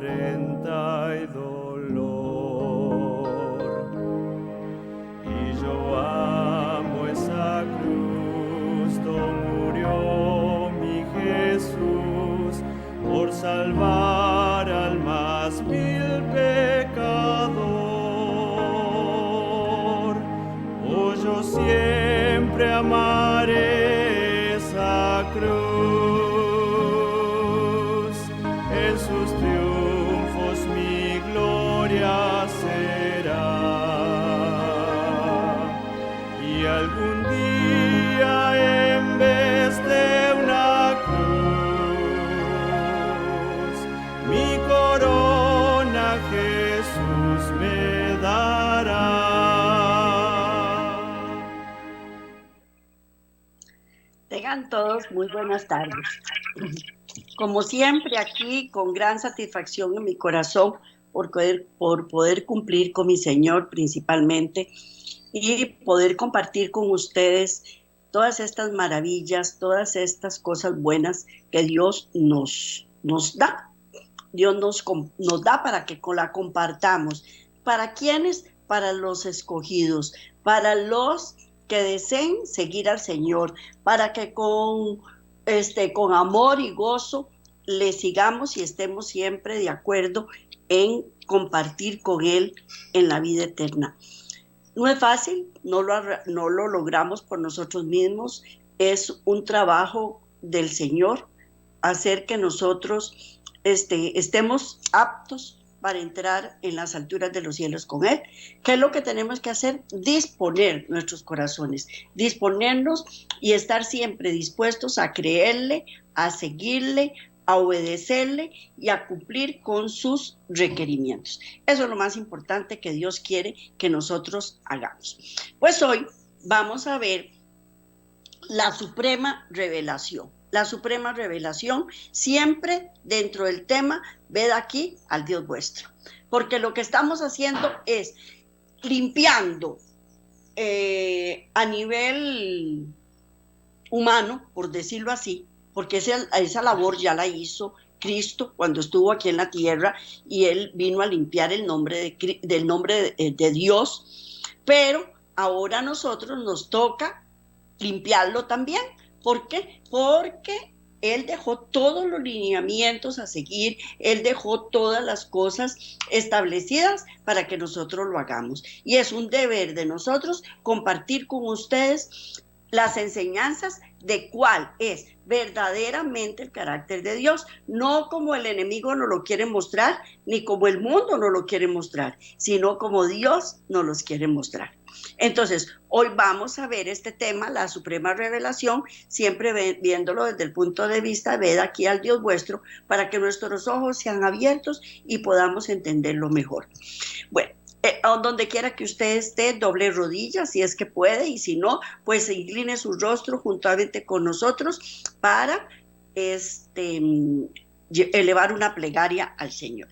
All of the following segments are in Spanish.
afrenta y dolor. Y yo amo esa cruz donde murió mi Jesús por salvar al más vil pecador. Oh, yo siempre amaré esa cruz, en sus triunfos mi gloria será. Y algún día en vez de una cruz, mi corona Jesús me dará. Tengan todos muy buenas tardes. Como siempre, aquí con gran satisfacción en mi corazón por poder cumplir con mi Señor principalmente y poder compartir con ustedes todas estas maravillas, todas estas cosas buenas que Dios nos da. Dios nos da para que la compartamos. ¿Para quiénes? Para los escogidos, para los que deseen seguir al Señor, para que con amor y gozo le sigamos y estemos siempre de acuerdo en compartir con Él en la vida eterna. No es fácil, no lo logramos por nosotros mismos, es un trabajo del Señor hacer que nosotros estemos aptos para entrar en las alturas de los cielos con Él. ¿Qué es lo que tenemos que hacer? Disponer nuestros corazones, disponernos y estar siempre dispuestos a creerle, a seguirle, a obedecerle y a cumplir con sus requerimientos. Eso es lo más importante que Dios quiere que nosotros hagamos. Pues hoy vamos a ver la suprema revelación. La suprema revelación, siempre dentro del tema, ved aquí al Dios vuestro. Porque lo que estamos haciendo es limpiando a nivel humano, por decirlo así, porque esa labor ya la hizo Cristo cuando estuvo aquí en la tierra y Él vino a limpiar el nombre de Dios, pero ahora a nosotros nos toca limpiarlo también. ¿Por qué? Porque Él dejó todos los lineamientos a seguir, Él dejó todas las cosas establecidas para que nosotros lo hagamos. Y es un deber de nosotros compartir con ustedes las enseñanzas de cuál es verdaderamente el carácter de Dios, no como el enemigo nos lo quiere mostrar, ni como el mundo nos lo quiere mostrar, sino como Dios nos los quiere mostrar. Entonces, hoy vamos a ver este tema, la suprema revelación, siempre viéndolo desde el punto de vista, ved aquí al Dios vuestro, para que nuestros ojos sean abiertos y podamos entenderlo mejor. Bueno, donde quiera que usted esté, doble rodillas si es que puede, y si no, pues se incline su rostro juntamente con nosotros para elevar una plegaria al Señor.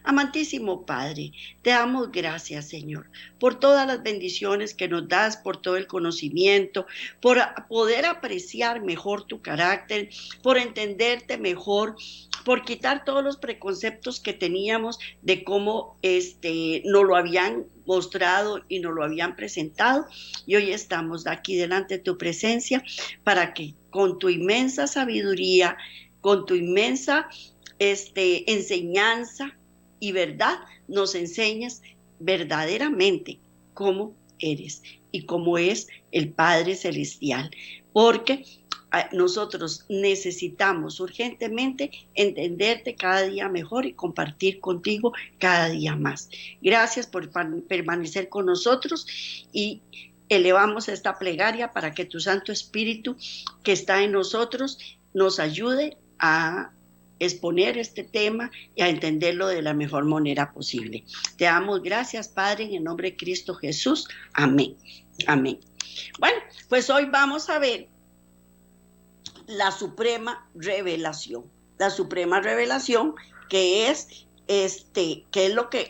Amantísimo Padre, te damos gracias, Señor, por todas las bendiciones que nos das, por todo el conocimiento, por poder apreciar mejor tu carácter, por entenderte mejor, por quitar todos los preconceptos que teníamos de cómo nos lo habían mostrado y nos lo habían presentado. Y hoy estamos aquí delante de tu presencia para que con tu inmensa sabiduría, con tu inmensa enseñanza y verdad, nos enseñas verdaderamente cómo eres y cómo es el Padre Celestial. Porque nosotros necesitamos urgentemente entenderte cada día mejor y compartir contigo cada día más. Gracias por permanecer con nosotros y elevamos esta plegaria para que tu Santo Espíritu que está en nosotros nos ayude a exponer este tema y a entenderlo de la mejor manera posible. Te damos gracias, Padre, en el nombre de Cristo Jesús. Amén. Amén. Bueno, pues hoy vamos a ver la suprema revelación. La suprema revelación que es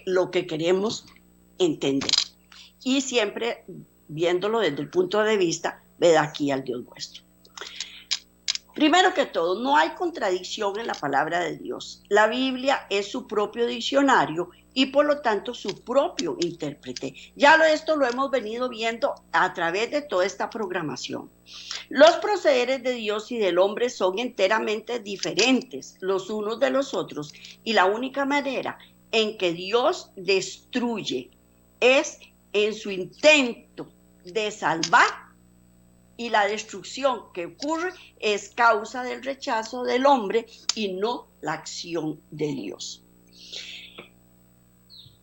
lo que queremos entender. Y siempre viéndolo desde el punto de vista, ved aquí al Dios vuestro. Primero que todo, no hay contradicción en la palabra de Dios. La Biblia es su propio diccionario y por lo tanto su propio intérprete. Esto lo hemos venido viendo a través de toda esta programación. Los procederes de Dios y del hombre son enteramente diferentes los unos de los otros y la única manera en que Dios destruye es en su intento de salvar, y la destrucción que ocurre es causa del rechazo del hombre y no la acción de Dios.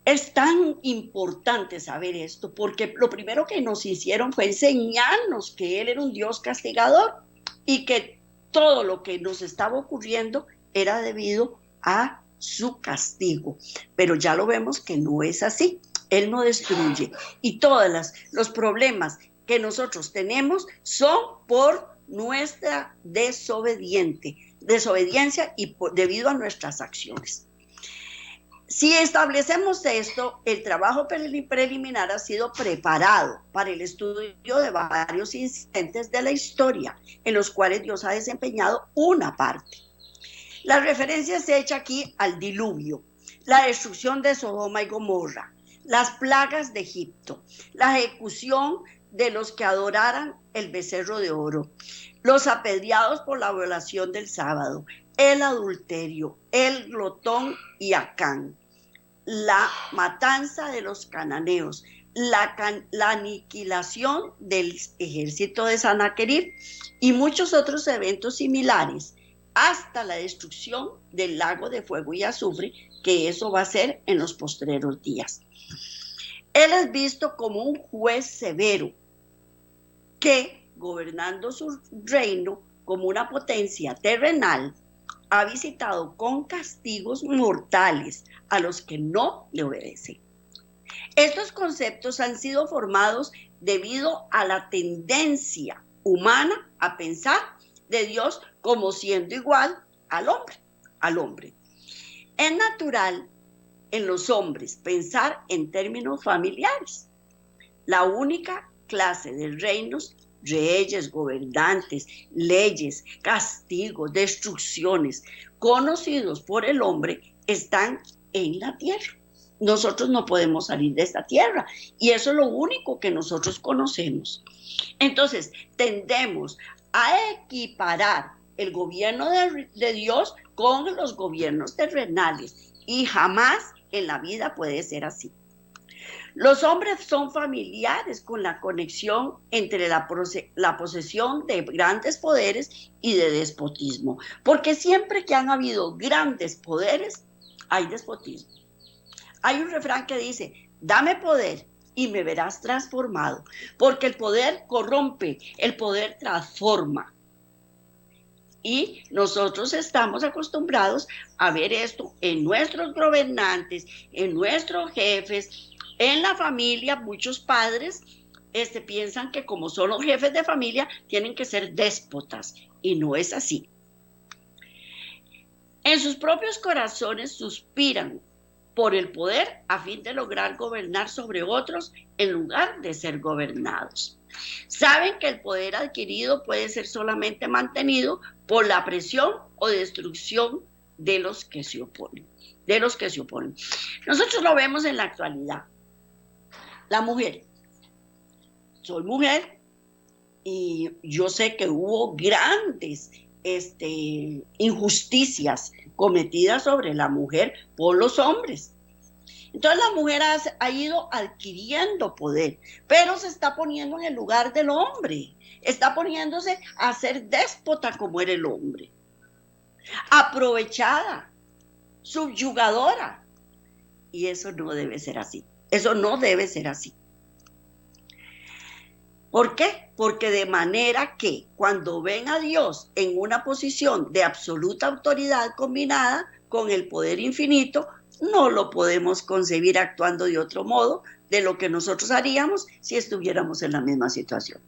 Es tan importante saber esto porque lo primero que nos hicieron fue enseñarnos que Él era un Dios castigador y que todo lo que nos estaba ocurriendo era debido a su castigo. Pero ya lo vemos que no es así. Él no destruye y todos los problemas que nosotros tenemos son por nuestra desobediencia y debido a nuestras acciones. Si establecemos esto, el trabajo preliminar ha sido preparado para el estudio de varios incidentes de la historia en los cuales Dios ha desempeñado una parte. La referencia se echa aquí al diluvio, la destrucción de Sodoma y Gomorra, las plagas de Egipto, la ejecución de los que adoraran el becerro de oro, los apedreados por la violación del sábado, el adulterio, el glotón y Acán, la matanza de los cananeos, la aniquilación del ejército de Sanaquerib y muchos otros eventos similares, hasta la destrucción del lago de fuego y azufre, que eso va a ser en los postreros días. Él es visto como un juez severo que, gobernando su reino como una potencia terrenal, ha visitado con castigos mortales a los que no le obedecen. Estos conceptos han sido formados debido a la tendencia humana a pensar de Dios como siendo igual al hombre. Es natural en los hombres pensar en términos familiares. La única clase de reinos, reyes, gobernantes, leyes, castigos, destrucciones conocidos por el hombre están en la tierra. Nosotros no podemos salir de esta tierra y eso es lo único que nosotros conocemos. Entonces, tendemos a equiparar el gobierno de Dios con los gobiernos terrenales y jamás en la vida puede ser así. Los hombres son familiares con la conexión entre la posesión de grandes poderes y de despotismo, porque siempre que han habido grandes poderes, hay despotismo. Hay un refrán que dice, dame poder y me verás transformado, porque el poder corrompe, el poder transforma. Y nosotros estamos acostumbrados a ver esto en nuestros gobernantes, en nuestros jefes, en la familia. Muchos padres piensan que como son los jefes de familia, tienen que ser déspotas, y no es así. En sus propios corazones suspiran por el poder a fin de lograr gobernar sobre otros en lugar de ser gobernados. Saben que el poder adquirido puede ser solamente mantenido por la presión o destrucción de los que se oponen. Nosotros lo vemos en la actualidad. La mujer. Soy mujer y yo sé que hubo grandes injusticias cometidas sobre la mujer por los hombres. Entonces la mujer ha ido adquiriendo poder, pero se está poniendo en el lugar del hombre, está poniéndose a ser déspota como era el hombre, aprovechada, subyugadora, y eso no debe ser así, eso no debe ser así. ¿Por qué? Porque de manera que cuando ven a Dios en una posición de absoluta autoridad combinada con el poder infinito, no lo podemos concebir actuando de otro modo de lo que nosotros haríamos si estuviéramos en la misma situación.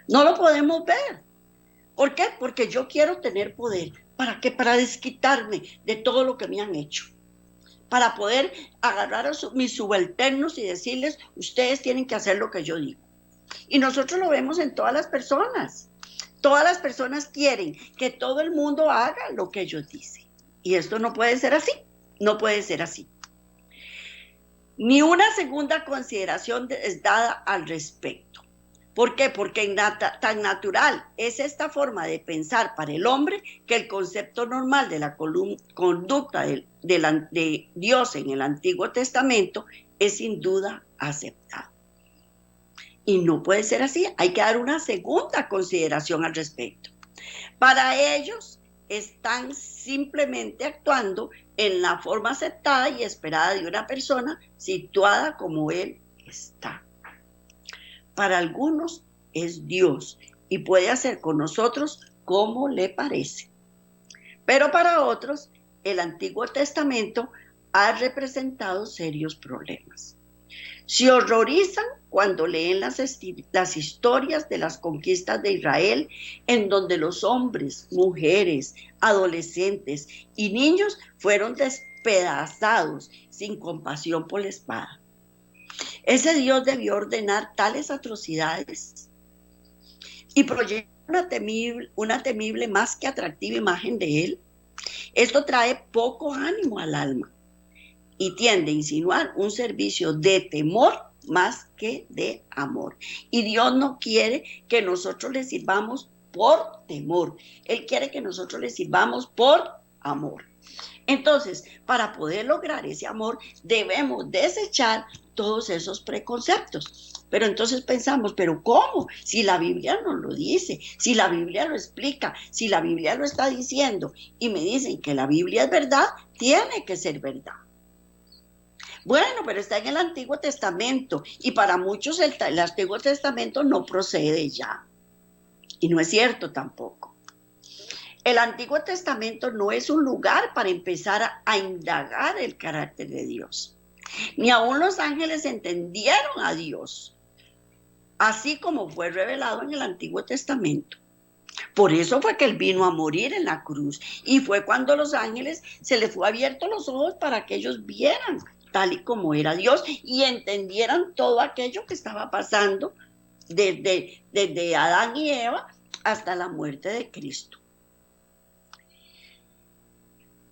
No lo podemos ver. ¿Por qué? Porque yo quiero tener poder. ¿Para qué? Para desquitarme de todo lo que me han hecho. Para poder agarrar a mis subalternos y decirles, ustedes tienen que hacer lo que yo digo. Y nosotros lo vemos en todas las personas. Todas las personas quieren que todo el mundo haga lo que ellos dicen. Y esto no puede ser así, no puede ser así. Ni una segunda consideración es dada al respecto. ¿Por qué? Porque tan natural es esta forma de pensar para el hombre que el concepto normal de la conducta de Dios en el Antiguo Testamento es sin duda aceptado. Y no puede ser así, hay que dar una segunda consideración al respecto. Para ellos están simplemente actuando en la forma aceptada y esperada de una persona situada como él está. Para algunos es Dios y puede hacer con nosotros como le parece. Pero para otros, el Antiguo Testamento ha representado serios problemas. Se horrorizan cuando leen las historias de las conquistas de Israel, en donde los hombres, mujeres, adolescentes y niños fueron despedazados sin compasión por la espada. Ese Dios debió ordenar tales atrocidades y proyectar una temible más que atractiva imagen de él. Esto trae poco ánimo al alma y tiende a insinuar un servicio de temor más que de amor. Y Dios no quiere que nosotros le sirvamos por temor. Él quiere que nosotros le sirvamos por amor. Entonces, para poder lograr ese amor, debemos desechar todos esos preconceptos. Pero entonces pensamos, ¿pero cómo? Si la Biblia nos lo dice, si la Biblia lo explica, si la Biblia lo está diciendo, y me dicen que la Biblia es verdad, tiene que ser verdad. Bueno, pero está en el Antiguo Testamento, y para muchos el Antiguo Testamento no procede ya. Y no es cierto tampoco. El Antiguo Testamento no es un lugar para empezar a indagar el carácter de Dios. Ni aún los ángeles entendieron a Dios, así como fue revelado en el Antiguo Testamento. Por eso fue que él vino a morir en la cruz. Y fue cuando a los ángeles se les fue abiertos los ojos para que ellos vieran tal y como era Dios y entendieran todo aquello que estaba pasando desde Adán y Eva hasta la muerte de Cristo.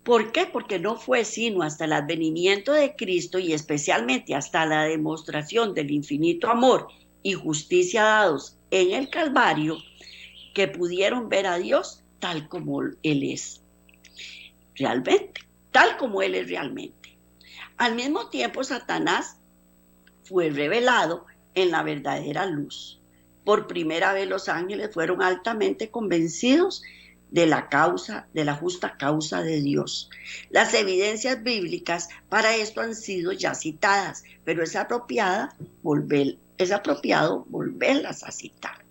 ¿Por qué? Porque no fue sino hasta el advenimiento de Cristo y especialmente hasta la demostración del infinito amor y justicia dados en el Calvario que pudieron ver a Dios tal como Él es realmente, tal como Él es realmente. Al mismo tiempo, Satanás fue revelado en la verdadera luz. Por primera vez los ángeles fueron altamente convencidos de la justa causa de Dios. Las evidencias bíblicas para esto han sido ya citadas, pero es apropiado volverlas a citar.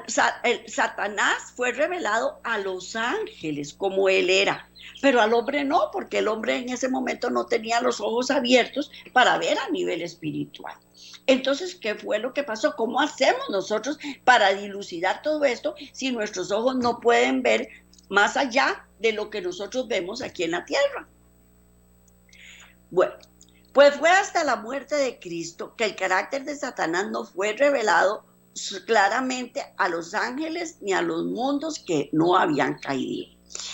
Satanás fue revelado a los ángeles como él era, pero al hombre no, porque el hombre en ese momento no tenía los ojos abiertos para ver a nivel espiritual. Entonces, ¿qué fue lo que pasó? ¿Cómo hacemos nosotros para dilucidar todo esto si nuestros ojos no pueden ver más allá de lo que nosotros vemos aquí en la tierra? Bueno, pues fue hasta la muerte de Cristo que el carácter de Satanás no fue revelado claramente a los ángeles ni a los mundos que no habían caído.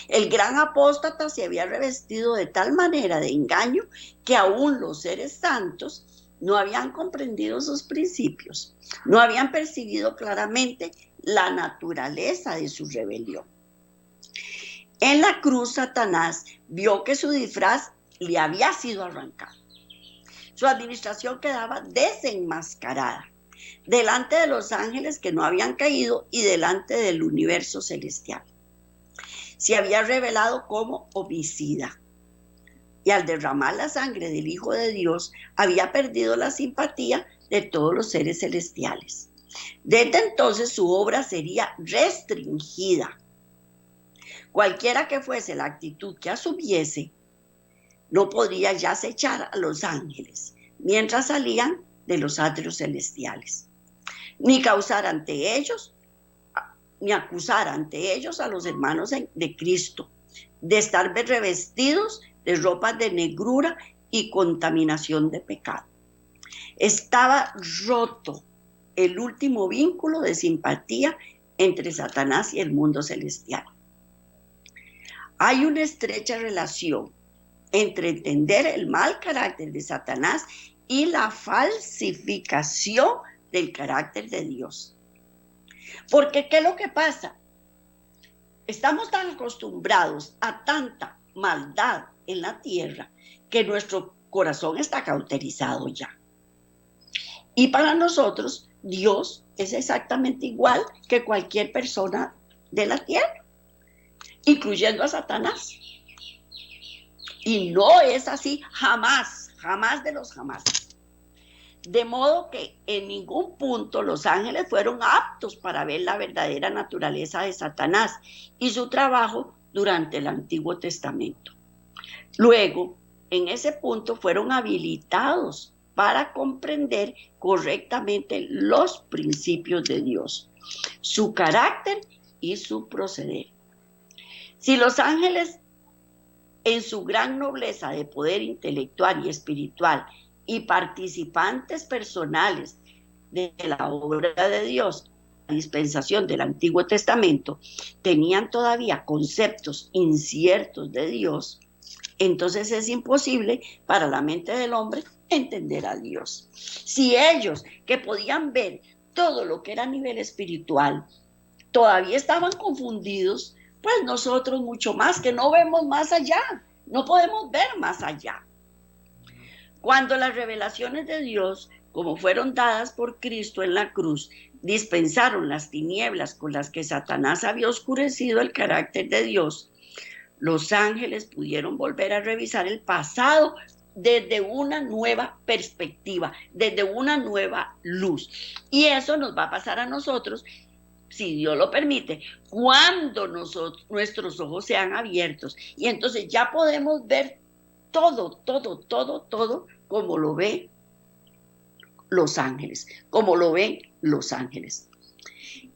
El gran apóstata se había revestido de tal manera de engaño que aún los seres santos no habían comprendido sus principios, no habían percibido claramente la naturaleza de su rebelión. En la cruz, Satanás vio que su disfraz le había sido arrancado. Su administración quedaba desenmascarada delante de los ángeles que no habían caído y delante del universo celestial. Se había revelado como homicida y al derramar la sangre del Hijo de Dios había perdido la simpatía de todos los seres celestiales. Desde entonces su obra sería restringida. Cualquiera que fuese la actitud que asumiese, no podría ya acechar a los ángeles mientras salían de los atrios celestiales, ni causar ante ellos, ni acusar ante ellos a los hermanos de Cristo de estar revestidos de ropas de negrura y contaminación de pecado. Estaba roto el último vínculo de simpatía entre Satanás y el mundo celestial. Hay una estrecha relación entre entender el mal carácter de Satanás y la falsificación del carácter de Dios. Porque, ¿qué es lo que pasa? Estamos tan acostumbrados a tanta maldad en la tierra que nuestro corazón está cauterizado ya. Y para nosotros, Dios es exactamente igual que cualquier persona de la tierra, incluyendo a Satanás. Y no es así jamás, jamás de los jamás. De modo que en ningún punto los ángeles fueron aptos para ver la verdadera naturaleza de Satanás y su trabajo durante el Antiguo Testamento. Luego, en ese punto fueron habilitados para comprender correctamente los principios de Dios, su carácter y su proceder. Si los ángeles, en su gran nobleza de poder intelectual y espiritual, y participantes personales de la obra de Dios, la dispensación del Antiguo Testamento, tenían todavía conceptos inciertos de Dios, entonces es imposible para la mente del hombre entender a Dios. Si ellos, que podían ver todo lo que era a nivel espiritual, todavía estaban confundidos, pues nosotros mucho más, que no vemos más allá, no podemos ver más allá. Cuando las revelaciones de Dios, como fueron dadas por Cristo en la cruz, dispensaron las tinieblas con las que Satanás había oscurecido el carácter de Dios, los ángeles pudieron volver a revisar el pasado desde una nueva perspectiva, desde una nueva luz. Y eso nos va a pasar a nosotros, si Dios lo permite, cuando nuestros ojos sean abiertos. Y entonces ya podemos ver todo como lo ven los ángeles, como lo ven los ángeles.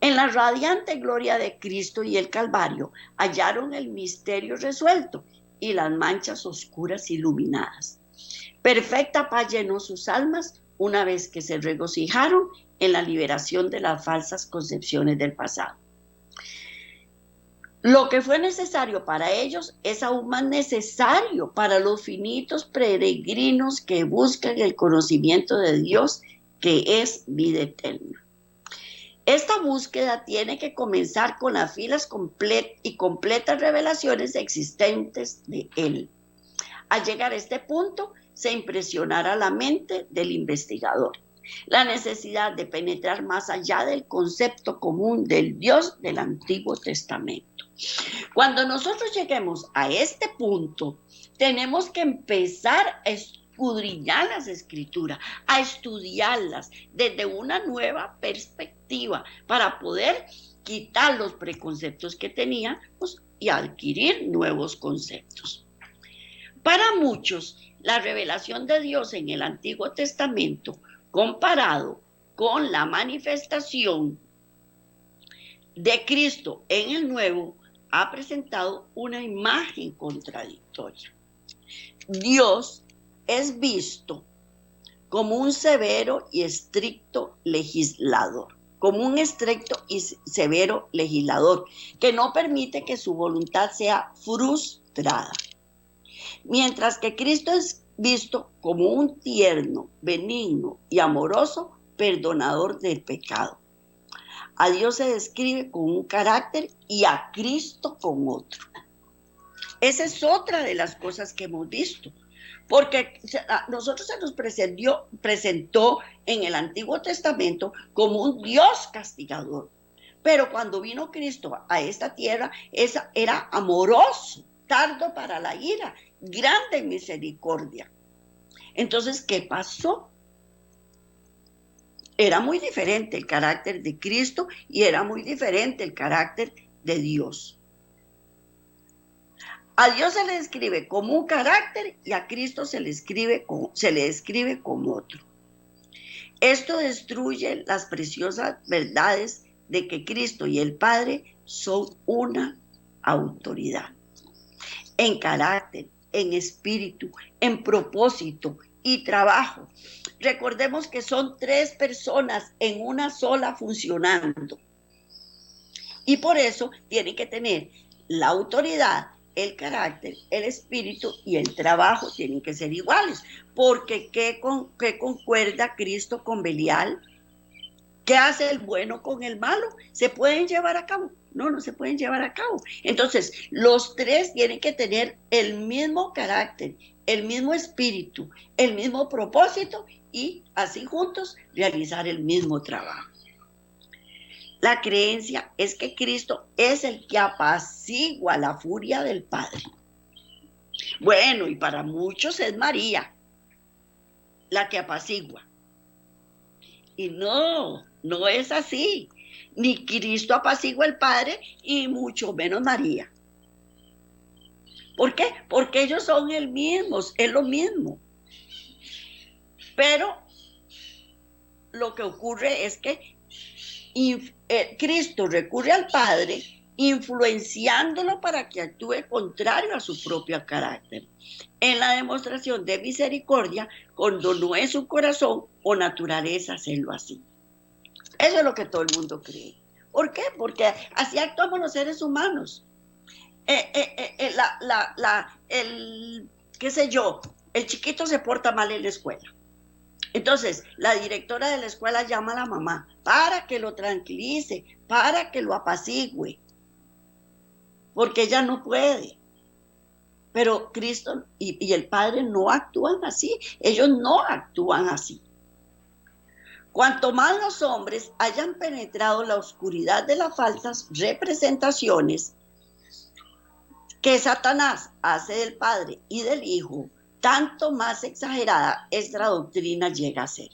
En la radiante gloria de Cristo y el Calvario hallaron el misterio resuelto y las manchas oscuras iluminadas. Perfecta paz llenó sus almas una vez que se regocijaron en la liberación de las falsas concepciones del pasado. Lo que fue necesario para ellos es aún más necesario para los finitos peregrinos que buscan el conocimiento de Dios, que es vida eterna. Esta búsqueda tiene que comenzar con las filas y completas revelaciones existentes de Él. Al llegar a este punto, se impresionará la mente del investigador la necesidad de penetrar más allá del concepto común del Dios del Antiguo Testamento. Cuando nosotros lleguemos a este punto, tenemos que empezar a escudriñar las Escrituras, a estudiarlas desde una nueva perspectiva para poder quitar los preconceptos que teníamos y adquirir nuevos conceptos. Para muchos, la revelación de Dios en el Antiguo Testamento, comparado con la manifestación de Cristo en el Nuevo, ha presentado una imagen contradictoria. Dios es visto como un severo y estricto legislador, como un estricto y severo legislador, que no permite que su voluntad sea frustrada. Mientras que Cristo es visto como un tierno, benigno y amoroso perdonador del pecado. A Dios se describe con un carácter y a Cristo con otro. Esa es otra de las cosas que hemos visto, porque a nosotros se nos presentó en el Antiguo Testamento como un Dios castigador, pero cuando vino Cristo a esta tierra, era amoroso, tardo para la ira, grande en misericordia. Entonces, ¿qué pasó? Era muy diferente el carácter de Cristo y era muy diferente el carácter de Dios. A Dios se le describe como un carácter y a Cristo se le describe como otro. Esto destruye las preciosas verdades de que Cristo y el Padre son una autoridad. En carácter, en espíritu, en propósito y trabajo. Recordemos que son 3 personas en una sola funcionando. Y por eso tienen que tener la autoridad, el carácter, el espíritu y el trabajo tienen que ser iguales. Porque ¿qué concuerda Cristo con Belial? ¿Qué hace el bueno con el malo? ¿Se pueden llevar a cabo? No, no se pueden llevar a cabo. Entonces, los 3 tienen que tener el mismo carácter, el mismo espíritu, el mismo propósito y así juntos realizar el mismo trabajo. La creencia es que Cristo es el que apacigua la furia del Padre. Bueno, y para muchos es María la que apacigua. Y no es así. Ni Cristo apacigua al Padre y mucho menos María. ¿Por qué? Porque ellos son el mismo, es lo mismo. Pero lo que ocurre es que Cristo recurre al Padre influenciándolo para que actúe contrario a su propio carácter, en la demostración de misericordia cuando no es su corazón o naturaleza hacerlo así. Eso es lo que todo el mundo cree. ¿Por qué? Porque así actuamos los seres humanos. Qué sé yo, el chiquito se porta mal en la escuela. Entonces, la directora de la escuela llama a la mamá para que lo tranquilice, para que lo apacigüe, porque ella no puede. Pero Cristo y el Padre no actúan así, ellos no actúan así. Cuanto más los hombres hayan penetrado la oscuridad de las falsas representaciones que Satanás hace del Padre y del Hijo, tanto más exagerada esta doctrina llega a ser.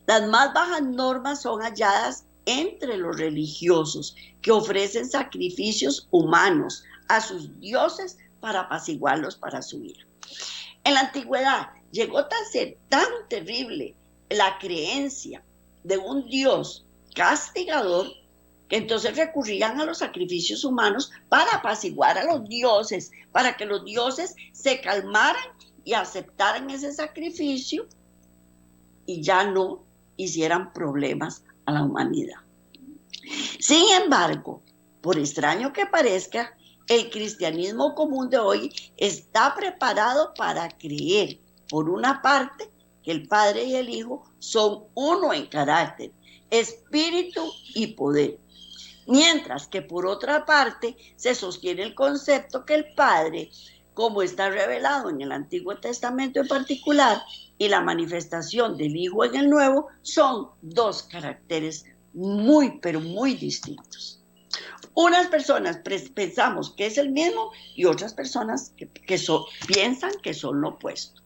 Las más bajas normas son halladas entre los religiosos que ofrecen sacrificios humanos a sus dioses para apaciguarlos para su ira. En la antigüedad llegó a ser tan terrible la creencia de un Dios castigador que entonces recurrían a los sacrificios humanos para apaciguar a los dioses, para que los dioses se calmaran y aceptaran ese sacrificio y ya no hicieran problemas a la humanidad. Sin embargo, por extraño que parezca, el cristianismo común de hoy está preparado para creer, por una parte, que el Padre y el Hijo son uno en carácter, espíritu y poder. Mientras que por otra parte se sostiene el concepto que el Padre, como está revelado en el Antiguo Testamento en particular, y la manifestación del Hijo en el Nuevo, son 2 caracteres muy, pero muy distintos. Unas personas pensamos que es el mismo y otras personas piensan que son lo opuesto.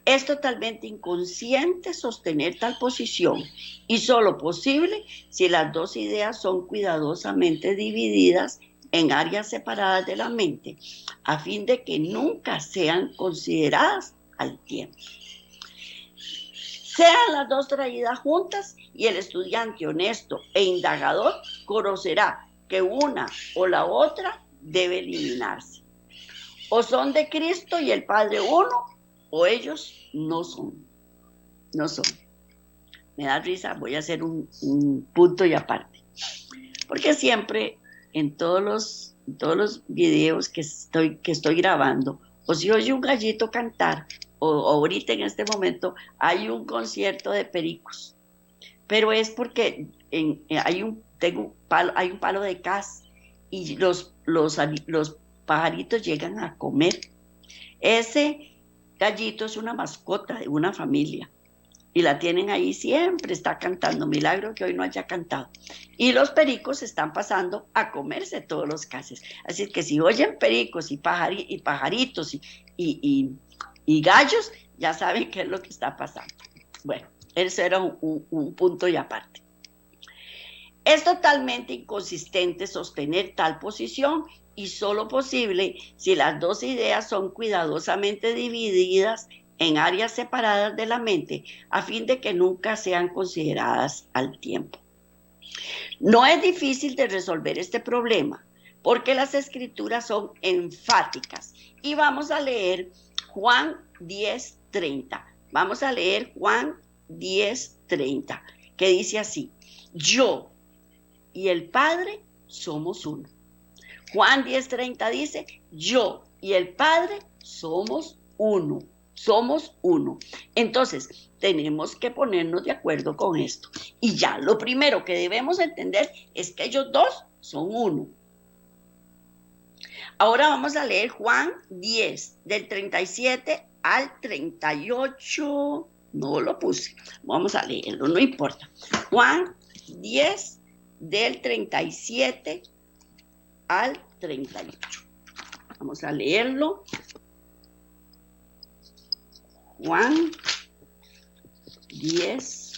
Es totalmente inconsciente sostener tal posición y solo posible si las 2 ideas son cuidadosamente divididas en áreas separadas de la mente, a fin de que nunca sean consideradas al tiempo. Sean las 2 traídas juntas y el estudiante honesto e indagador conocerá que una o la otra debe eliminarse. O son de Cristo y el Padre uno, o ellos no son. Me da risa, voy a hacer un punto y aparte. Porque siempre en todos los videos que estoy grabando, o si oye un gallito cantar, o ahorita en este momento hay un concierto de pericos. Pero es porque hay un palo de cas y los pajaritos llegan a comer. Ese gallito es una mascota de una familia y la tienen ahí siempre, está cantando. Milagro que hoy no haya cantado. Y los pericos están pasando a comerse todos los cases. Así que si oyen pericos y pajaritos y gallos, ya saben qué es lo que está pasando. Bueno, eso era un punto y aparte. Es totalmente inconsistente sostener tal posición y solo posible si las 2 ideas son cuidadosamente divididas en áreas separadas de la mente, a fin de que nunca sean consideradas al tiempo. No es difícil de resolver este problema, porque las escrituras son enfáticas. Y vamos a leer Juan 10:30. Vamos a leer Juan 10:30, que dice así: yo y el Padre somos uno. Juan 10:30 dice: yo y el Padre somos uno. Somos uno. Entonces, tenemos que ponernos de acuerdo con esto. Y ya, lo primero que debemos entender es que ellos dos son uno. Ahora vamos a leer Juan 10, del 37 al 38. No lo puse. Vamos a leerlo, no importa. Juan 10, del 37 al 38. Vamos a leerlo. Juan 10.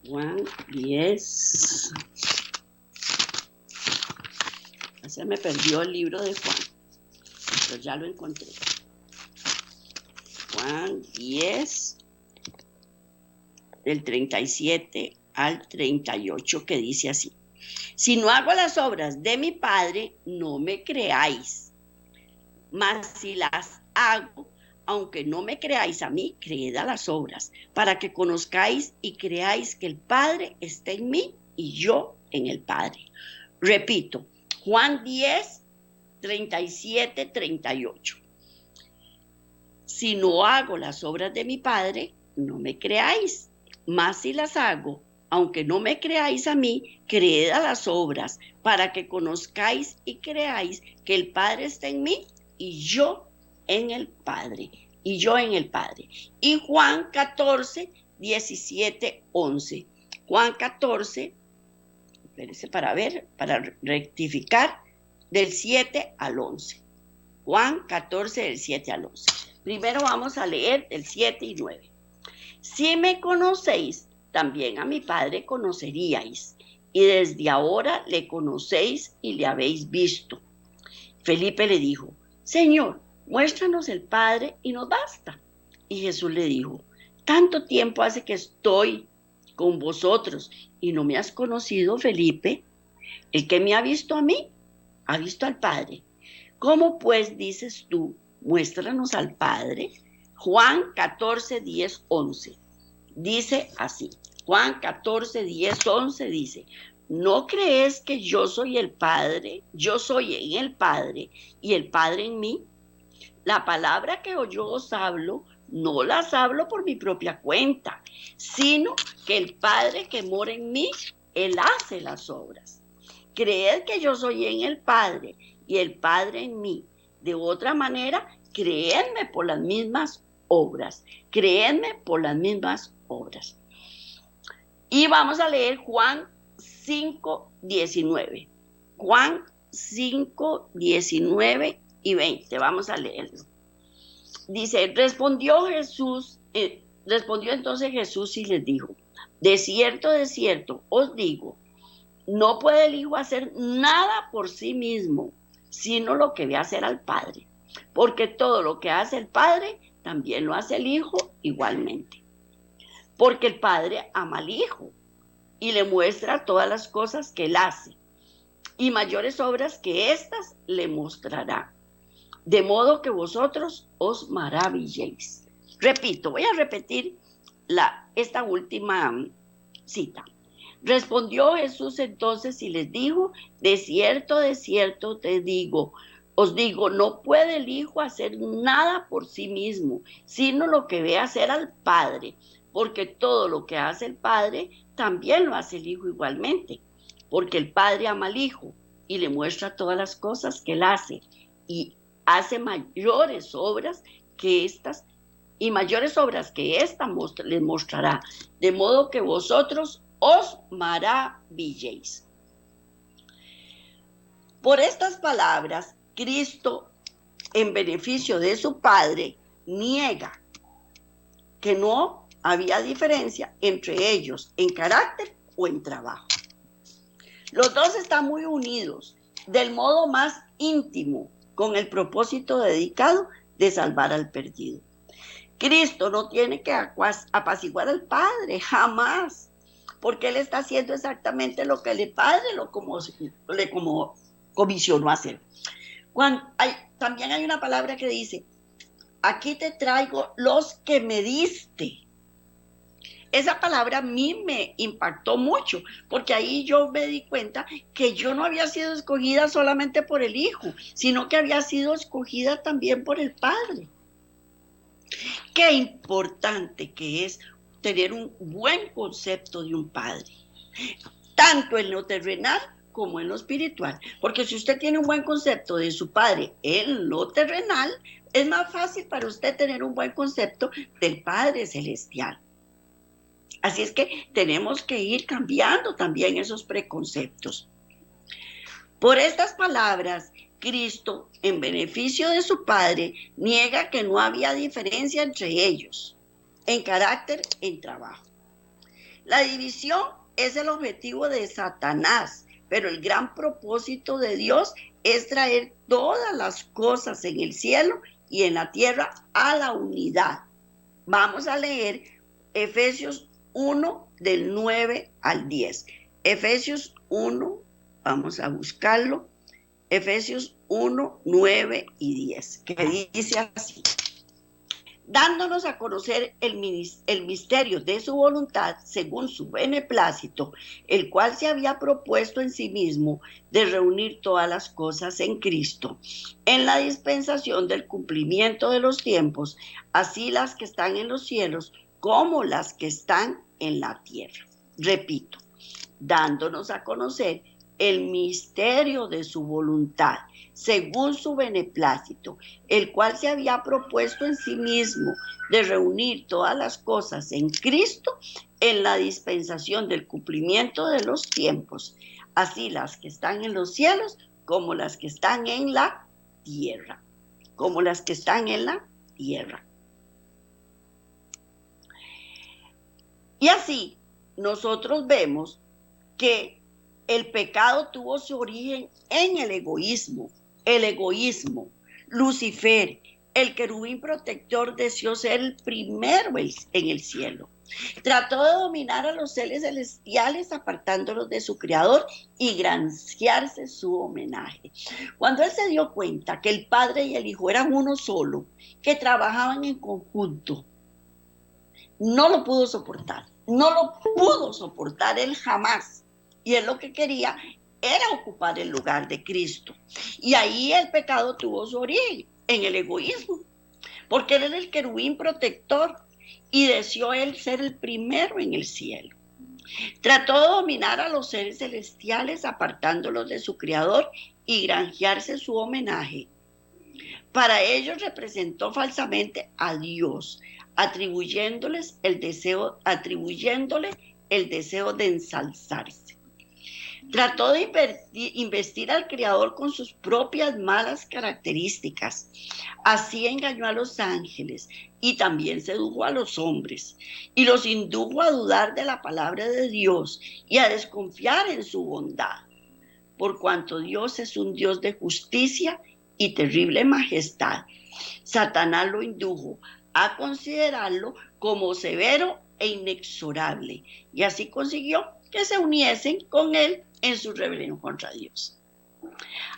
Juan 10. Se me perdió el libro de Juan, pero ya lo encontré. Juan 10, del 37 al 38, que dice así: si no hago las obras de mi Padre, no me creáis. Mas si las hago, aunque no me creáis a mí, creed a las obras, para que conozcáis y creáis que el Padre está en mí y yo en el Padre. Repito, Juan 10, 37, 38. Si no hago las obras de mi Padre, no me creáis. Mas si las hago, aunque no me creáis a mí, creed a las obras, para que conozcáis y creáis que el Padre está en mí y yo en el Padre. Y yo en el Padre. Y Juan 14, 17, 11. Juan 14, espérense para ver, para rectificar, del 7 al 11. Juan 14, del 7 al 11. Primero vamos a leer del 7 y 9. Si me conocéis, también a mi Padre conoceríais, y desde ahora le conocéis y le habéis visto. Felipe le dijo: Señor, muéstranos el Padre y nos basta. Y Jesús le dijo: tanto tiempo hace que estoy con vosotros y no me has conocido, Felipe. El que me ha visto a mí, ha visto al Padre. ¿Cómo pues dices tú, muéstranos al Padre? Juan 14, 10, 11. Dice así. Juan 14, 10, 11 dice: ¿no crees que yo soy el Padre? Yo soy en el Padre y el Padre en mí. La palabra que yo os hablo, no las hablo por mi propia cuenta, sino que el Padre que mora en mí, Él hace las obras. Creed que yo soy en el Padre y el Padre en mí. De otra manera, creedme por las mismas obras. Creedme por las mismas obras. Y vamos a leer Juan 5, 19. Juan 5, 19 y 20. Vamos a leerlo. Dice: respondió entonces Jesús y les dijo: de cierto, os digo, no puede el Hijo hacer nada por sí mismo, sino lo que ve hacer al Padre. Porque todo lo que hace el Padre, también lo hace el Hijo igualmente. Porque el Padre ama al Hijo y le muestra todas las cosas que Él hace, y mayores obras que éstas le mostrará, de modo que vosotros os maravilléis. Repito, voy a repetir esta última cita. Respondió Jesús entonces y les dijo: de cierto os digo, no puede el Hijo hacer nada por sí mismo, sino lo que ve hacer al Padre, porque todo lo que hace el Padre, también lo hace el Hijo igualmente, porque el Padre ama al Hijo y le muestra todas las cosas que Él hace, y hace mayores obras que estas, y mayores obras que esta les mostrará, de modo que vosotros os maravilléis. Por estas palabras, Cristo, en beneficio de su Padre, niega que no había diferencia entre ellos en carácter o en trabajo. Los dos están muy unidos, del modo más íntimo, con el propósito dedicado de salvar al perdido. Cristo no tiene que apaciguar al Padre, jamás, porque Él está haciendo exactamente lo que el Padre comisionó a hacer. También hay una palabra que dice, aquí te traigo los que me diste. Esa palabra a mí me impactó mucho, porque ahí yo me di cuenta que yo no había sido escogida solamente por el Hijo, sino que había sido escogida también por el Padre. Qué importante que es tener un buen concepto de un Padre, tanto en lo terrenal como en lo espiritual, porque si usted tiene un buen concepto de su Padre en lo terrenal, es más fácil para usted tener un buen concepto del Padre Celestial. Así es que tenemos que ir cambiando también esos preconceptos. Por estas palabras, Cristo, en beneficio de su Padre, niega que no había diferencia entre ellos, en carácter, en trabajo. La división es el objetivo de Satanás, pero el gran propósito de Dios es traer todas las cosas en el cielo y en la tierra a la unidad. Vamos a leer Efesios 1 del 9 al 10. Efesios 1, vamos a buscarlo. Efesios 1, 9 y 10, que dice así. Dándonos a conocer el misterio de su voluntad según su beneplácito, el cual se había propuesto en sí mismo de reunir todas las cosas en Cristo, en la dispensación del cumplimiento de los tiempos, así las que están en los cielos como las que están en la tierra. Repito, dándonos a conocer el misterio de su voluntad, según su beneplácito, el cual se había propuesto en sí mismo de reunir todas las cosas en Cristo, en la dispensación del cumplimiento de los tiempos, así las que están en los cielos como las que están en la tierra, como las que están en la tierra. Y así nosotros vemos que el pecado tuvo su origen en el egoísmo. Lucifer, el querubín protector, deseó ser el primero en el cielo. Trató de dominar a los seres celestiales apartándolos de su creador y granjearse su homenaje. Cuando él se dio cuenta que el Padre y el Hijo eran uno solo, que trabajaban en conjunto, no lo pudo soportar. No lo pudo soportar él jamás. Y él lo que quería era ocupar el lugar de Cristo. Y ahí el pecado tuvo su origen, en el egoísmo. Porque él era el querubín protector y deseó él ser el primero en el cielo. Trató de dominar a los seres celestiales apartándolos de su creador y granjearse su homenaje. Para ellos representó falsamente a Dios, atribuyéndole el deseo de ensalzarse. Trató de investir al Creador con sus propias malas características. Así engañó a los ángeles y también sedujo a los hombres y los indujo a dudar de la palabra de Dios y a desconfiar en su bondad. Por cuanto Dios es un Dios de justicia y terrible majestad, Satanás lo indujo a considerarlo como severo e inexorable, y así consiguió que se uniesen con él en su rebelión contra Dios.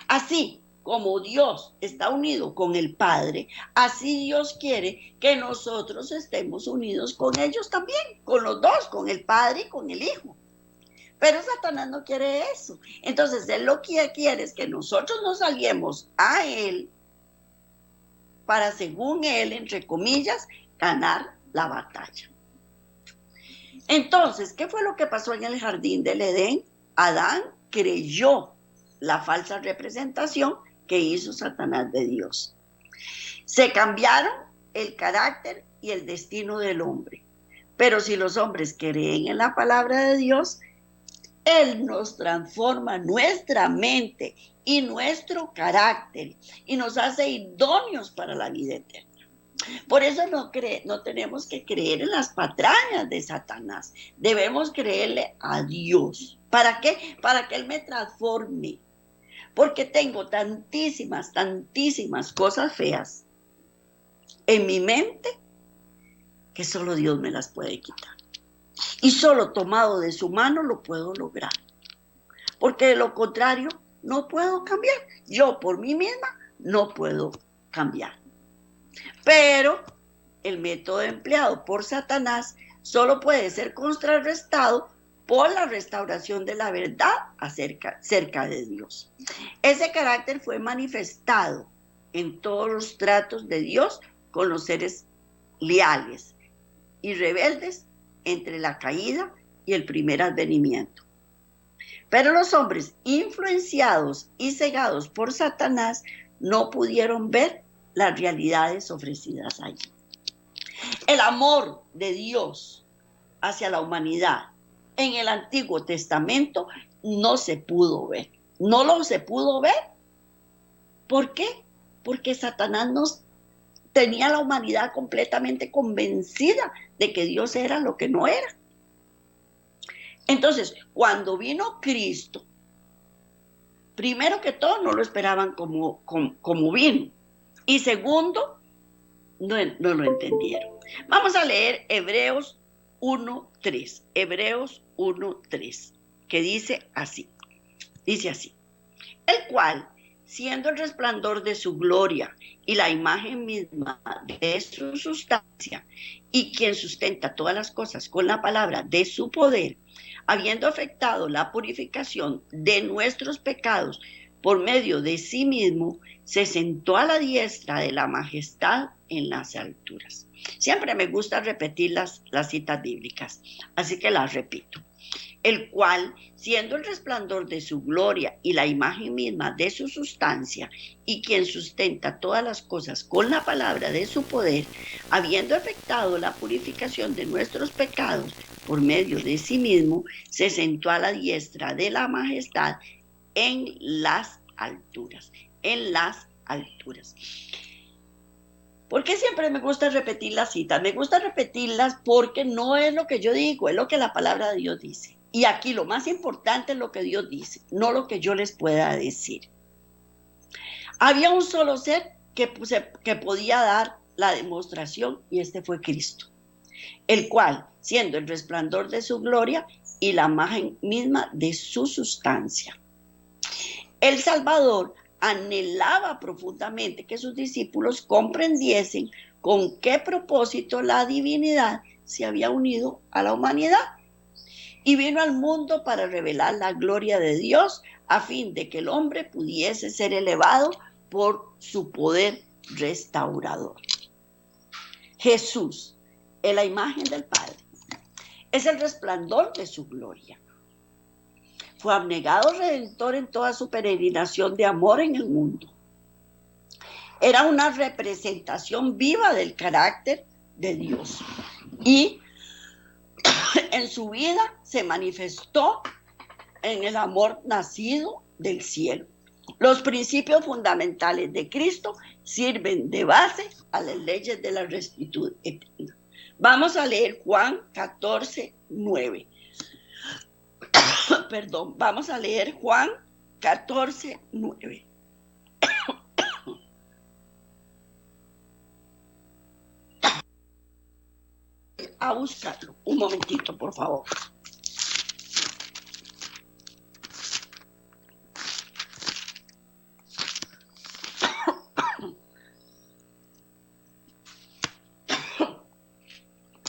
Así como Dios está unido con el Padre, así Dios quiere que nosotros estemos unidos con ellos también, con los dos, con el Padre y con el Hijo. Pero Satanás no quiere eso. Entonces él lo que quiere es que nosotros nos aliemos a él para, según él, entre comillas, ganar la batalla. Entonces, ¿qué fue lo que pasó en el jardín del Edén? Adán creyó la falsa representación que hizo Satanás de Dios. Se cambiaron el carácter y el destino del hombre. Pero si los hombres creen en la palabra de Dios, Él nos transforma nuestra mente y nuestro carácter y nos hace idóneos para la vida eterna. Por eso no tenemos que creer en las patrañas de Satanás. Debemos creerle a Dios. ¿Para qué? Para que Él me transforme. Porque tengo tantísimas cosas feas en mi mente que solo Dios me las puede quitar. Y solo tomado de su mano lo puedo lograr. Porque de lo contrario, no puedo cambiar. Yo por mí misma no puedo cambiar. Pero el método empleado por Satanás solo puede ser contrarrestado por la restauración de la verdad acerca de Dios. Ese carácter fue manifestado en todos los tratos de Dios con los seres leales y rebeldes entre la caída y el primer advenimiento. Pero los hombres influenciados y cegados por Satanás no pudieron ver las realidades ofrecidas allí. El amor de Dios hacia la humanidad en el Antiguo Testamento no se pudo ver. No lo se pudo ver. ¿Por qué? Porque Satanás nos tenía a la humanidad completamente convencida de que Dios era lo que no era. Entonces, cuando vino Cristo, primero que todo no lo esperaban como vino. Y segundo, no lo entendieron. Vamos a leer Hebreos 1:3. Hebreos 1:3, que dice así. Dice así. El cual, siendo el resplandor de su gloria y la imagen misma de su sustancia, y quien sustenta todas las cosas con la palabra de su poder, habiendo efectuado la purificación de nuestros pecados por medio de sí mismo, se sentó a la diestra de la majestad en las alturas. Siempre me gusta repetir las citas bíblicas, así que las repito. El cual, siendo el resplandor de su gloria y la imagen misma de su sustancia, y quien sustenta todas las cosas con la palabra de su poder, habiendo efectuado la purificación de nuestros pecados por medio de sí mismo, se sentó a la diestra de la majestad en las alturas. En las alturas. ¿Por qué siempre me gusta repetir las citas? Me gusta repetirlas porque no es lo que yo digo, es lo que la palabra de Dios dice. Y aquí lo más importante es lo que Dios dice, no lo que yo les pueda decir. Había un solo ser que podía dar la demostración, y este fue Cristo, el cual, siendo el resplandor de su gloria y la imagen misma de su sustancia, el Salvador anhelaba profundamente que sus discípulos comprendiesen con qué propósito la divinidad se había unido a la humanidad y vino al mundo para revelar la gloria de Dios a fin de que el hombre pudiese ser elevado por su poder restaurador. Jesús es la imagen del Padre, es el resplandor de su gloria. Fue abnegado redentor en toda su peregrinación de amor en el mundo. Era una representación viva del carácter de Dios. Y en su vida se manifestó en el amor nacido del cielo. Los principios fundamentales de Cristo sirven de base a las leyes de la rectitud eterna. Vamos a leer Juan 14:9. Vamos a leer Juan 14:9. A buscarlo. Un momentito, por favor.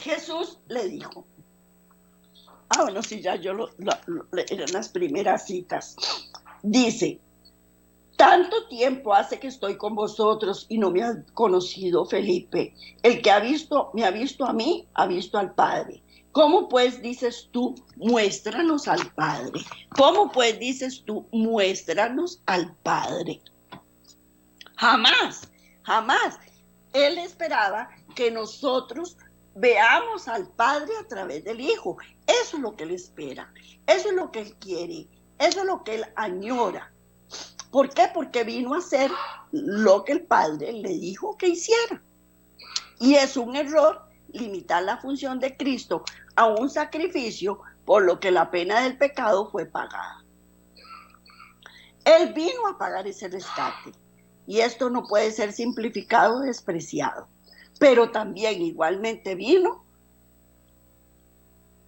Jesús le dijo. Bueno, sí, ya yo eran las primeras citas. Dice, tanto tiempo hace que estoy con vosotros y no me has conocido, Felipe. El que me ha visto a mí, ha visto al Padre. ¿Cómo pues dices tú, muéstranos al Padre? ¿Cómo pues dices tú, muéstranos al Padre? Jamás, jamás. Él esperaba que nosotros veamos al Padre a través del Hijo. Eso es lo que Él espera. Eso es lo que Él quiere. Eso es lo que Él añora. ¿Por qué? Porque vino a hacer lo que el Padre le dijo que hiciera. Y es un error limitar la función de Cristo a un sacrificio por lo que la pena del pecado fue pagada. Él vino a pagar ese rescate. Y esto no puede ser simplificado o despreciado. Pero también igualmente vino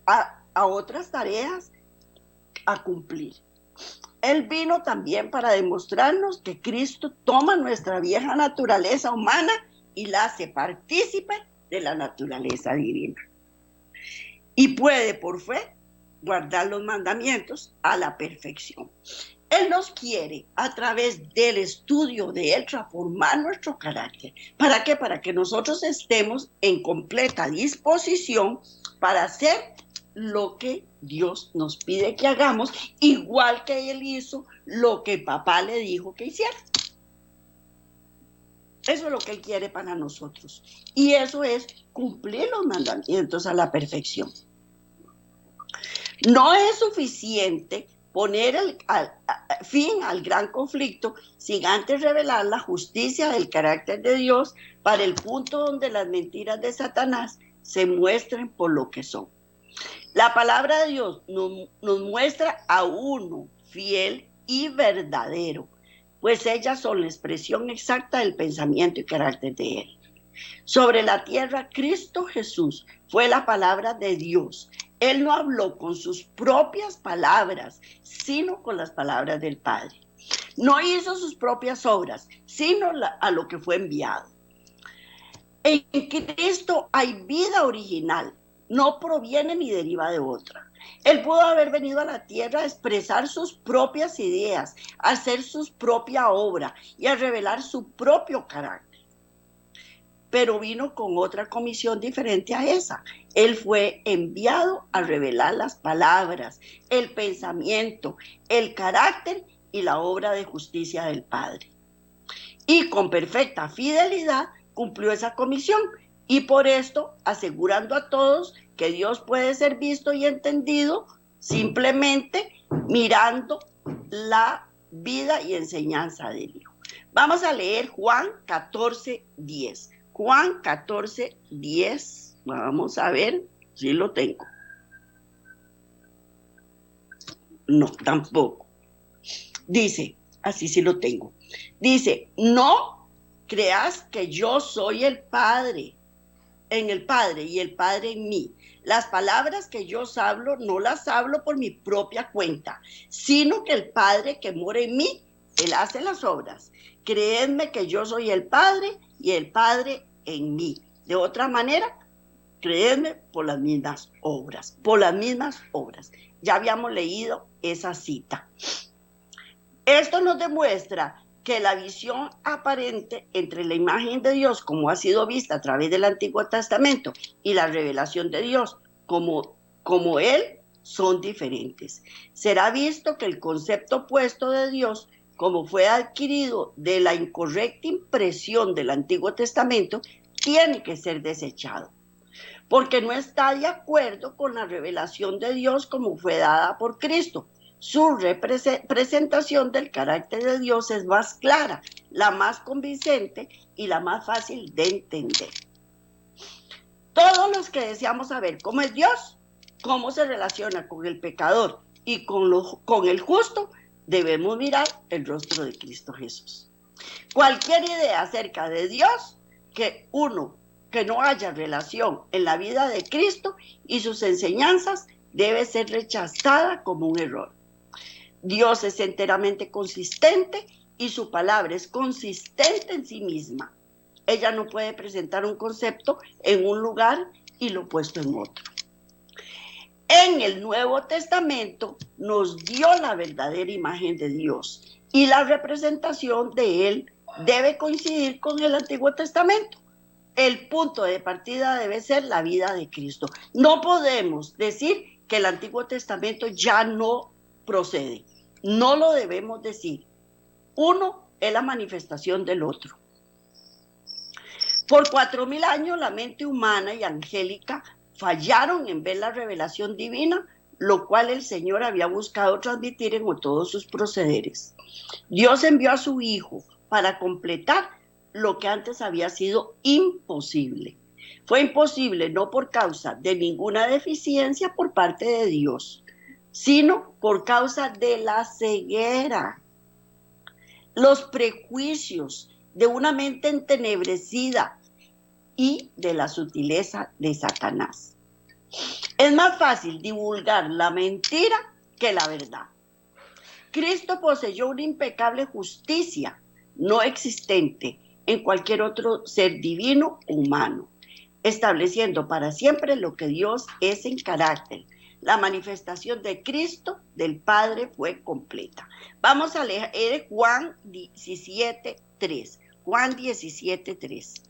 a otras tareas a cumplir. Él vino también para demostrarnos que Cristo toma nuestra vieja naturaleza humana y la hace partícipe de la naturaleza divina. Y puede por fe guardar los mandamientos a la perfección. Él nos quiere, a través del estudio de Él, transformar nuestro carácter. ¿Para qué? Para que nosotros estemos en completa disposición para hacer lo que Dios nos pide que hagamos, igual que Él hizo lo que papá le dijo que hiciera. Eso es lo que Él quiere para nosotros. Y eso es cumplir los mandamientos a la perfección. No es suficiente poner fin al gran conflicto sin antes revelar la justicia del carácter de Dios para el punto donde las mentiras de Satanás se muestren por lo que son. La palabra de Dios nos muestra a uno fiel y verdadero, pues ellas son la expresión exacta del pensamiento y carácter de Él. Sobre la tierra, Cristo Jesús fue la palabra de Dios. Él no habló con sus propias palabras, sino con las palabras del Padre. No hizo sus propias obras, sino a lo que fue enviado. En Cristo hay vida original, no proviene ni deriva de otra. Él pudo haber venido a la tierra a expresar sus propias ideas, a hacer su propia obra y a revelar su propio carácter. Pero vino con otra comisión diferente a esa. Él fue enviado a revelar las palabras, el pensamiento, el carácter y la obra de justicia del Padre. Y con perfecta fidelidad cumplió esa comisión, y por esto asegurando a todos que Dios puede ser visto y entendido simplemente mirando la vida y enseñanza del Hijo. Vamos a leer Juan 14:10. Juan 14:10. Vamos a ver si lo tengo. No, tampoco. Dice, así sí lo tengo. Dice, no creas que yo soy el Padre, en el Padre y el Padre en mí. Las palabras que yo hablo, no las hablo por mi propia cuenta, sino que el Padre que mora en mí, Él hace las obras. Creedme que yo soy el Padre y el Padre en mí. De otra manera, creedme por las mismas obras, por las mismas obras. Ya habíamos leído esa cita. Esto nos demuestra que la visión aparente entre la imagen de Dios, como ha sido vista a través del Antiguo Testamento, y la revelación de Dios, como Él, son diferentes. Será visto que el concepto opuesto de Dios, como fue adquirido de la incorrecta impresión del Antiguo Testamento, tiene que ser desechado, porque no está de acuerdo con la revelación de Dios como fue dada por Cristo. Su presentación del carácter de Dios es más clara, la más convincente y la más fácil de entender. Todos los que deseamos saber cómo es Dios, cómo se relaciona con el pecador y con el justo, debemos mirar el rostro de Cristo Jesús. Cualquier idea acerca de Dios que no haya relación en la vida de Cristo y sus enseñanzas debe ser rechazada como un error. Dios es enteramente consistente y su palabra es consistente en sí misma. Ella no puede presentar un concepto en un lugar y lo opuesto en otro. En el Nuevo Testamento nos dio la verdadera imagen de Dios y la representación de Él debe coincidir con el Antiguo Testamento. El punto de partida debe ser la vida de Cristo. No podemos decir que el Antiguo Testamento ya no procede. No lo debemos decir. Uno es la manifestación del otro. Por 4000 años la mente humana y angélica fallaron en ver la revelación divina, lo cual el Señor había buscado transmitir en todos sus procederes. Dios envió a su Hijo para completar lo que antes había sido imposible. Fue imposible no por causa de ninguna deficiencia por parte de Dios, sino por causa de la ceguera, los prejuicios de una mente entenebrecida y de la sutileza de Satanás. Es más fácil divulgar la mentira que la verdad. Cristo poseyó una impecable justicia no existente en cualquier otro ser divino o humano, estableciendo para siempre lo que Dios es en carácter. La manifestación de Cristo del Padre fue completa. Vamos a leer Juan 17:3. Juan 17:3,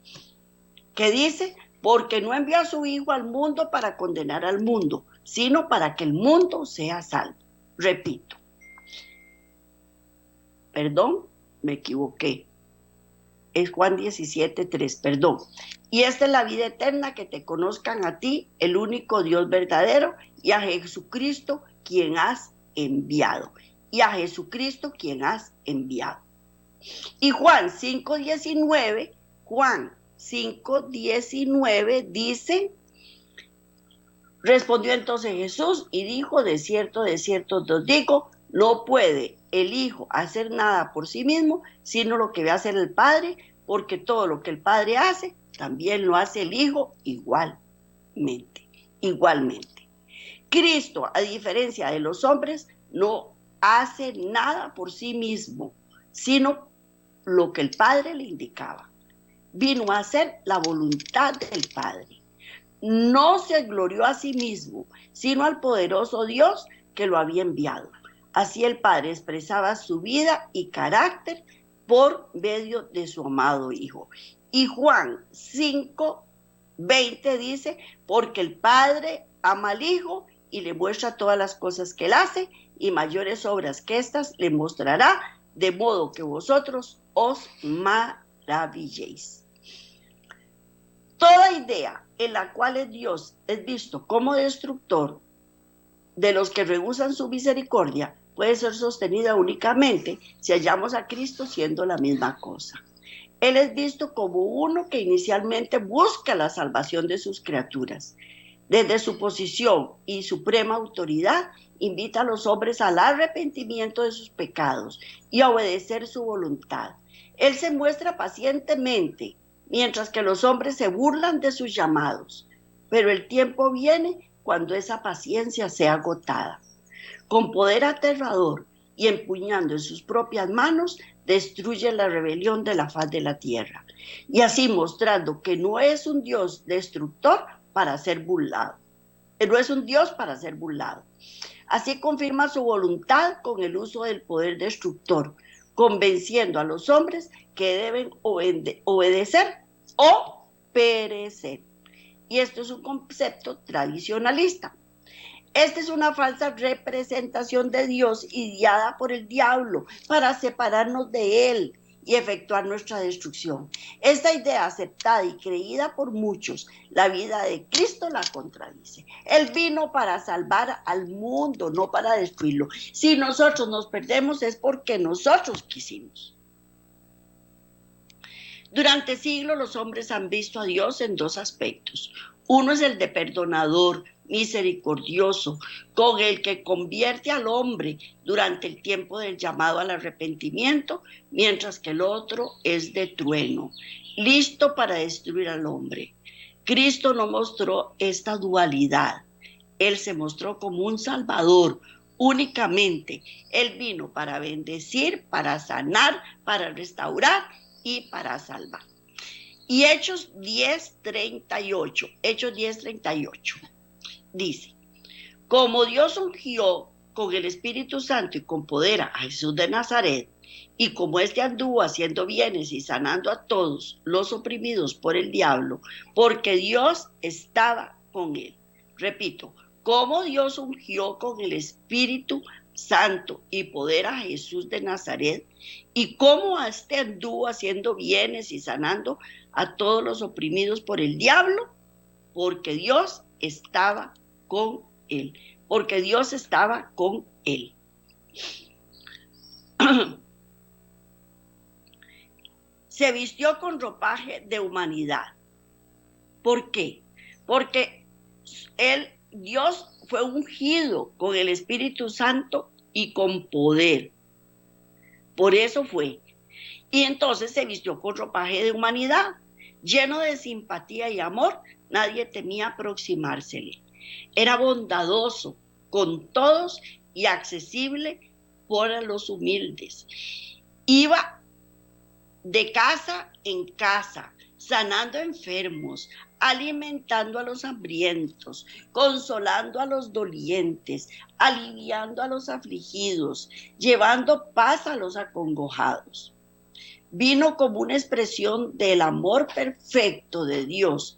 que dice: porque no envió a su Hijo al mundo para condenar al mundo, sino para que el mundo sea salvo. Repito, perdón, me equivoqué. Es Juan 17:3, perdón. Y esta es la vida eterna, que te conozcan a ti, el único Dios verdadero, y a Jesucristo quien has enviado. Y a Jesucristo quien has enviado. Y Juan 5:19 dice: respondió entonces Jesús y dijo: de cierto os digo, no puede el Hijo hacer nada por sí mismo, sino lo que ve hacer el Padre, porque todo lo que el Padre hace, también lo hace el Hijo igualmente. Cristo, a diferencia de los hombres, no hace nada por sí mismo, sino lo que el Padre le indicaba. Vino a hacer la voluntad del Padre. No se glorió a sí mismo, sino al poderoso Dios que lo había enviado. Así el Padre expresaba su vida y carácter por medio de su amado Hijo. Y Juan 5:20 dice: porque el Padre ama al Hijo y le muestra todas las cosas que él hace, y mayores obras que estas le mostrará, de modo que vosotros os maravilléis. Toda idea en la cual Dios es visto como destructor de los que rehúsan su misericordia puede ser sostenida únicamente si hallamos a Cristo siendo la misma cosa. Él es visto como uno que inicialmente busca la salvación de sus criaturas. Desde su posición y suprema autoridad, invita a los hombres al arrepentimiento de sus pecados y a obedecer su voluntad. Él se muestra pacientemente, mientras que los hombres se burlan de sus llamados. Pero el tiempo viene cuando esa paciencia sea agotada. Con poder aterrador y empuñando en sus propias manos, destruye la rebelión de la faz de la tierra. Y así mostrando que no es un Dios destructor para ser burlado. No es un Dios para ser burlado. Así confirma su voluntad con el uso del poder destructor, convenciendo a los hombres que deben obedecer o perecer. Y esto es un concepto tradicionalista. Esta es una falsa representación de Dios ideada por el diablo para separarnos de él y efectuar nuestra destrucción. Esta idea, aceptada y creída por muchos, la vida de Cristo la contradice. Él vino para salvar al mundo, no para destruirlo. Si nosotros nos perdemos es porque nosotros quisimos. Durante siglos los hombres han visto a Dios en dos aspectos. Uno es el de perdonador, misericordioso, con el que convierte al hombre durante el tiempo del llamado al arrepentimiento, mientras que el otro es de trueno, listo para destruir al hombre. Cristo no mostró esta dualidad. Él se mostró como un salvador únicamente. Él vino para bendecir, para sanar, para restaurar y para salvar. Y Hechos 10:38 dice: como Dios ungió con el Espíritu Santo y con poder a Jesús de Nazaret, y como éste anduvo haciendo bienes y sanando a todos los oprimidos por el diablo, porque Dios estaba con él. Repito, como Dios ungió con el Espíritu Santo y poder a Jesús de Nazaret, y cómo éste anduvo haciendo bienes y sanando a todos los oprimidos por el diablo, porque Dios estaba con él. Porque Dios estaba con él. Se vistió con ropaje de humanidad. ¿Por qué? Porque Dios fue ungido con el Espíritu Santo y con poder. Por eso fue. Y entonces se vistió con ropaje de humanidad. Lleno de simpatía y amor, nadie temía aproximársele. Era bondadoso con todos y accesible por los humildes. Iba de casa en casa, sanando enfermos, alimentando a los hambrientos, consolando a los dolientes, aliviando a los afligidos, llevando paz a los acongojados. Vino como una expresión del amor perfecto de Dios,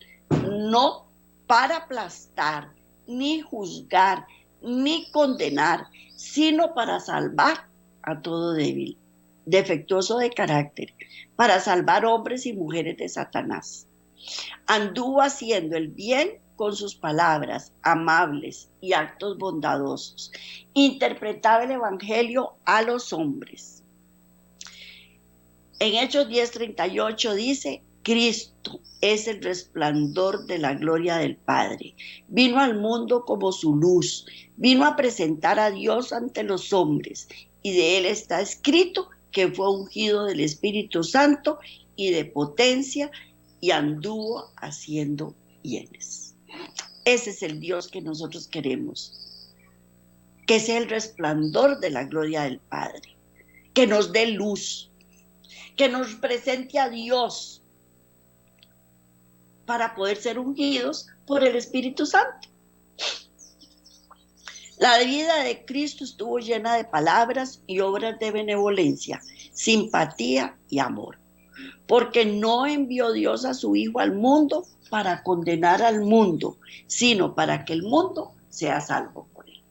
no para aplastar, ni juzgar, ni condenar, sino para salvar a todo débil, defectuoso de carácter, para salvar hombres y mujeres de Satanás. Anduvo haciendo el bien con sus palabras amables y actos bondadosos. Interpretaba el evangelio a los hombres. En Hechos 10:38 dice: Cristo es el resplandor de la gloria del Padre. Vino al mundo como su luz. Vino a presentar a Dios ante los hombres. Y de él está escrito que fue ungido del Espíritu Santo y de potencia, y anduvo haciendo bienes. Ese es el Dios que nosotros queremos, que sea el resplandor de la gloria del Padre, que nos dé luz, que nos presente a Dios para poder ser ungidos por el Espíritu Santo. La vida de Cristo estuvo llena de palabras y obras de benevolencia, simpatía y amor, porque no envió Dios a su Hijo al mundo para condenar al mundo, sino para que el mundo sea salvo por él.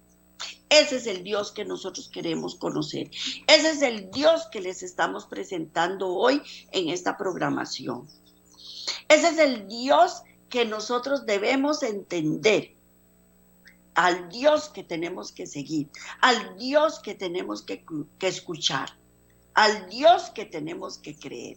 Ese es el Dios que nosotros queremos conocer. Ese es el Dios que les estamos presentando hoy en esta programación. Ese es el Dios que nosotros debemos entender, al Dios que tenemos que seguir, al Dios que tenemos que escuchar, al Dios que tenemos que creer.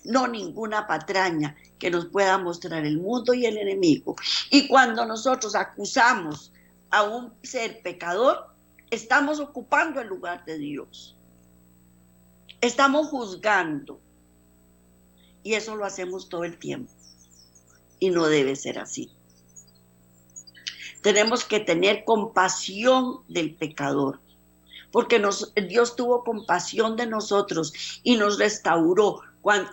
No ninguna patraña que nos pueda mostrar el mundo y el enemigo. Y cuando nosotros acusamos a un ser pecador, estamos ocupando el lugar de Dios. Estamos juzgando. Y eso lo hacemos todo el tiempo. Y no debe ser así. Tenemos que tener compasión del pecador, porque Dios tuvo compasión de nosotros y nos restauró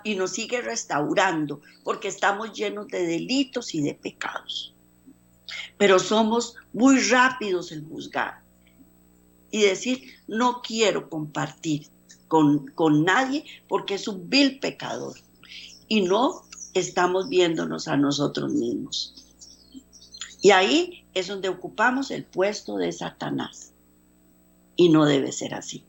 y nos sigue restaurando, porque estamos llenos de delitos y de pecados. Pero somos muy rápidos en juzgar y decir: no quiero compartir con nadie porque es un vil pecador. Y no estamos viéndonos a nosotros mismos. Y ahí es donde ocupamos el puesto de Satanás. Y no debe ser así.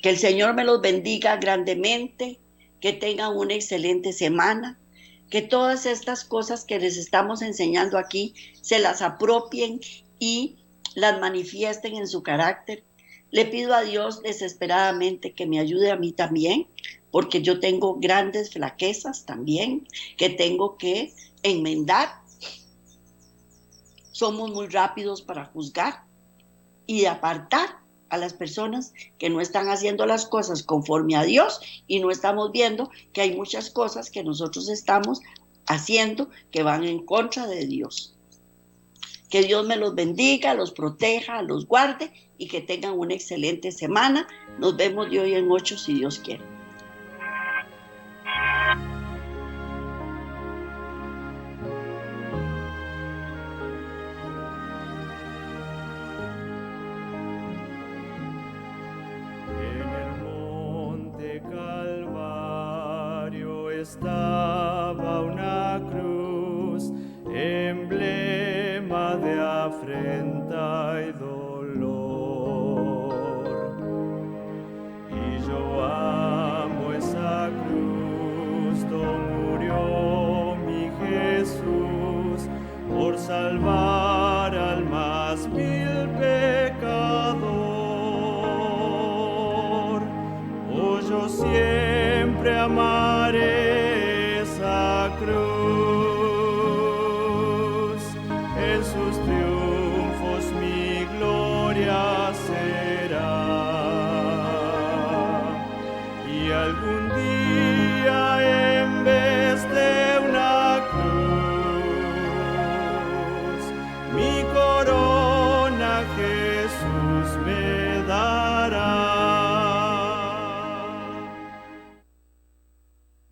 Que el Señor me los bendiga grandemente, que tengan una excelente semana, que todas estas cosas que les estamos enseñando aquí se las apropien y las manifiesten en su carácter. Le pido a Dios desesperadamente que me ayude a mí también, porque yo tengo grandes flaquezas también que tengo que enmendar. Somos muy rápidos para juzgar y de apartar a las personas que no están haciendo las cosas conforme a Dios, y no estamos viendo que hay muchas cosas que nosotros estamos haciendo que van en contra de Dios. Que Dios me los bendiga, los proteja, los guarde y que tengan una excelente semana. Nos vemos de hoy en 8 si Dios quiere. Estaba una cruz, emblema de afrenta y dolor. Y yo amo esa cruz, donde murió mi Jesús por salvar al más vil pecador. Oh, yo siempre amaré cruz, en sus triunfos mi gloria será, y algún día